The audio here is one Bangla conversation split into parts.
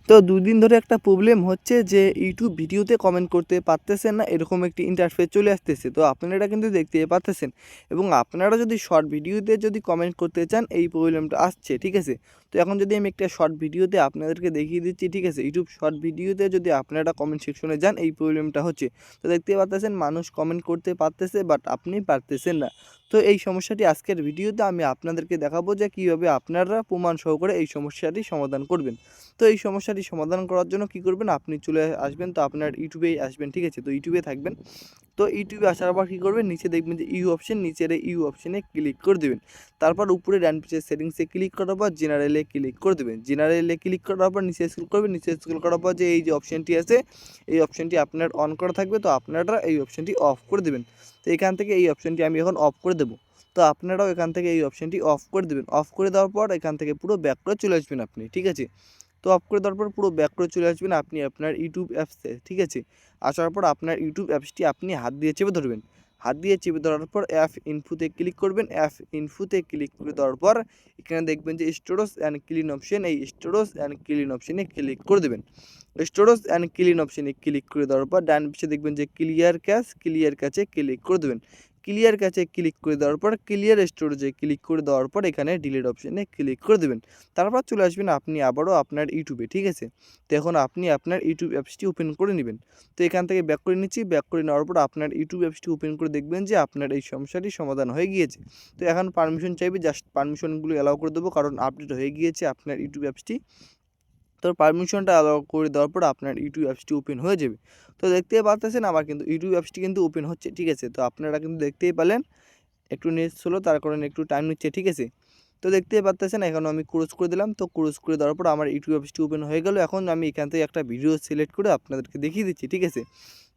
তো 2 দিন ধরে একটা প্রবলেম হচ্ছে যে ইউটিউব ভিডিওতে কমেন্ট করতে পারতেছেন না, এরকম একটি ইন্টারফেস চলে আসতেছে। তো আপনারা এটা কিন্তু দেখতে পারতেছেন এবং আপনারা যদি শর্ট ভিডিওতে যদি কমেন্ট করতে চান এই প্রবলেমটা আসছে, ঠিক আছে? তো এখন যদি আমি একটা শর্ট ভিডিওতে আপনাদেরকে দেখিয়ে দিচ্ছি, ঠিক আছে? ইউটিউব শর্ট ভিডিওতে যদি আপনারা কমেন্ট সেকশনে যান এই প্রবলেমটা হচ্ছে। তো দেখতে পারতেছেন মানুষ কমেন্ট করতে পারতেছে বাট আপনি পারতেছেন না। তো এই সমস্যাটি আজকের ভিডিওতে আমি আপনাদেরকে দেখাবো যে কীভাবে আপনারা প্রমাণ সহকারে এই সমস্যাটি সমাধান করবেন। তো এই সমস্যাটি সমাধান করার জন্য কী করবেন, আপনি চলে আসবেন, তো আপনার ইউটিউবেই আসবেন, ঠিক আছে? তো ইউটিউবে থাকবেন। তো ইউটিউবে আসার পর কী করবেন, নিচে দেখবেন যে ইউ অপশন, নিচের এই ইউ অপশনে ক্লিক করে দেবেন। তারপর উপরে ডান পাশে সেটিংসে ক্লিক করার পর জেনারেলে ক্লিক করে দেবেন। জেনারেলে ক্লিক করার পর নিচে স্ক্রল করবেন, নিচে স্ক্রল করার পর যে এই যে অপশনটি আছে এই অপশনটি আপনার অন করা থাকবে, তো আপনারা এই অপশনটি অফ করে দেবেন। তো এখান থেকে এই অপশনটি আমি এখন অফ করে দেবো। তো আপনারাও এখান থেকে এই অপশনটি অফ করে দেবেন। অফ করে দেওয়ার পর এখান থেকে পুরো ব্যাক করে চলে আসবেন আপনি, ঠিক আছে? তো অফ করে দেওয়ার পর পুরো ব্যাক করে চলে আসবেন আপনি আপনার ইউটিউব অ্যাপসে, ঠিক আছে? আসার পর আপনার ইউটিউব অ্যাপসটি আপনি হাত দিয়ে চেপে ধরবেন। হাত দিয়ে চেপে ধরার পর অ্যাপ ইনফোতে ক্লিক করবেন। অ্যাপ ইনফোতে ক্লিক করে দেওয়ার পর এখানে দেখবেন যে স্টোরেজ অ্যান্ড ক্লিন অপশন, এই স্টোরেজ অ্যান্ড ক্লিন অপশনে ক্লিক করে দেবেন। স্টোরেজ অ্যান্ড ক্লিন অপশনে ক্লিক করে দেওয়ার পর ডান পাশে দেখবেন যে ক্লিয়ার ক্যাচে ক্লিক করে দেবেন। ক্লিয়ার ক্যাচে ক্লিক করে দেওয়ার পর ক্লিয়ার স্টোরেজে ক্লিক করে দেওয়ার পর এখানে ডিলিট অপশনে ক্লিক করে দেবেন। তারপর চলে আসবেন আপনি আবারও আপনার ইউটিউবে, ঠিক আছে? তো এখন আপনি আপনার ইউটিউব অ্যাপসটি ওপেন করে নেবেন। তো এখান থেকে ব্যাক করে নিচ্ছি, ব্যাক করে নেওয়ার পর আপনার ইউটিউব অ্যাপসটি ওপেন করে দেখবেন যে আপনার এই সমস্যাটি সমাধান হয়ে গিয়েছে। তো এখন পারমিশন চাইবে, জাস্ট পারমিশনগুলো অ্যালাউ করে দেবো কারণ আপডেট হয়ে গিয়েছে আপনার ইউটিউব অ্যাপসটি। তো পারমিশনটা অ্যালাউ করে দেওয়ার পর আপনার ইউটিউব অ্যাপসটি ওপেন হয়ে যাবে। তো দেখতেই পারতেছেন আমার কিন্তু ইউটিউব অ্যাপসটি কিন্তু ওপেন হচ্ছে, ঠিক আছে? তো আপনারা কিন্তু দেখতেই পেলেন একটু নেট স্লো, তার কারণে একটু টাইম নিচ্ছে, ঠিক আছে? তো দেখতেই পারতেছেন এখন আমি ক্লোজ করে দিলাম। তো ক্লোজ করে দেওয়ার পর আমার ইউটিউব অ্যাপসটি ওপেন হয়ে গেল। এখন আমি এখান থেকে একটা ভিডিও সিলেক্ট করে আপনাদেরকে দেখিয়ে দিচ্ছি, ঠিক আছে?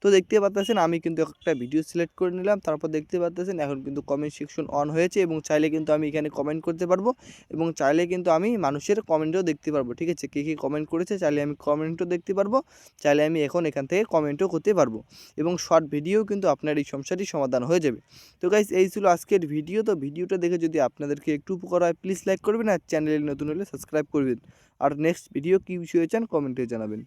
তো দেখতে পারতেছেন আমি কিন্তু একটা ভিডিও সিলেক্ট করে নিলাম। তারপর দেখতে পারতেছেন এখন কিন্তু কমেন্ট সেকশন অন হয়েছে এবং চাইলে কিন্তু আমি এখানে কমেন্ট করতে পারবো এবং চাইলে কিন্তু আমি মানুষের কমেন্টও দেখতে পারবো, ঠিক আছে? কে কমেন্ট করেছে চাইলে আমি কমেন্টও দেখতে পারবো, চাইলে আমি এখান থেকে কমেন্টও করতে পারবো এবং শর্ট ভিডিও কিন্তু আপনার এই সমস্যাটি সমাধান হয়ে যাবে। তো গাইস এই ছিল আজকের ভিডিও। তো ভিডিওটা দেখে যদি আপনাদেরকে একটু উপকার হয় প্লিজ লাইক করবেন আর চ্যানেলে নতুন হলে সাবস্ক্রাইব করবেন। আর নেক্সট ভিডিও কী বিষয়ে চান কমেন্টে জানাবেন।